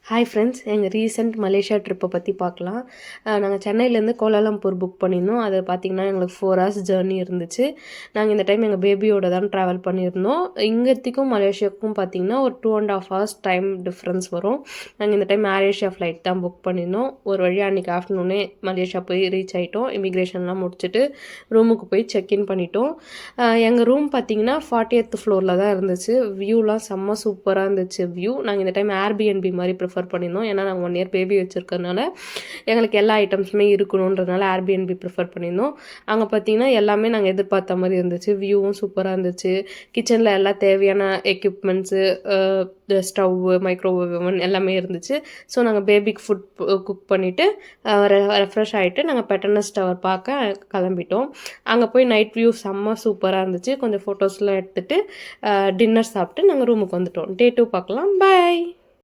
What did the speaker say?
Hi friends, எங்கள் recent Malaysia ட்ரிப்பை பற்றி பார்க்கலாம். நாங்கள் சென்னையிலேருந்து கோலாலம்பூர் புக் பண்ணியிருந்தோம். அது பார்த்திங்கன்னா எங்களுக்கு 4 hours ஜேர்னி இருந்துச்சு. நாங்கள் இந்த டைம் எங்கள் பேபியோட தான் ட்ராவல் பண்ணியிருந்தோம். இங்கேத்திக்கும் மலேசியாவுக்கும் பார்த்திங்கன்னா ஒரு 2.5 hours டைம் டிஃப்ரென்ஸ் வரும். நாங்கள் இந்த டைம் ஏர் ஏஷியா ஃப்ளைட் தான் புக் பண்ணியிருந்தோம். ஒரு வழியாக அன்றைக்கி ஆஃப்டர்நூனே மலேசியா போய் ரீச் ஆகிட்டோம். இமிக்ரேஷன்லாம் முடிச்சுட்டு ரூமுக்கு போய் செக்இன் பண்ணிட்டோம். எங்கள் ரூம் பார்த்திங்கன்னா 40th ஃப்ளோரில் தான் இருந்துச்சு. வியூலாம் செம்ம சூப்பராக இருந்துச்சு. நாங்கள் இந்த டைம் ஏர்பிஎன்பி மாதிரி ப்ரிஃபர் பண்ணியிருந்தோம். ஏன்னா நாங்கள் 1 year பேபி வச்சுருக்கறனால எங்களுக்கு எல்லா ஐட்டம்ஸுமே இருக்கணுன்றதுனால ஏர்பிஎன்பி ப்ரிஃபர் பண்ணியிருந்தோம். அங்கே பார்த்தீங்கன்னா எல்லாமே நாங்கள் எதிர்பார்த்த மாதிரி இருந்துச்சு. வியூவும் சூப்பராக இருந்துச்சு. கிச்சனில் எல்லா தேவையான எக்யூப்மெண்ட்ஸு, ஸ்டவ்வு, மைக்ரோவேவ் ஓவன் எல்லாமே இருந்துச்சு. ஸோ நாங்கள் பேபிக்கு ஃபுட் குக் பண்ணிவிட்டு ரெஃப்ரெஷ் ஆகிட்டு நாங்கள் பெட்டர்னஸ் டவர் பார்க்க கிளம்பிட்டோம். அங்கே போய் நைட் வியூ செம்ம சூப்பராக இருந்துச்சு. கொஞ்சம் ஃபோட்டோஸ்லாம் எடுத்துகிட்டு டின்னர் சாப்பிட்டு நாங்கள் ரூமுக்கு வந்துட்டோம். Day 2 பார்க்கலாம். பாய்.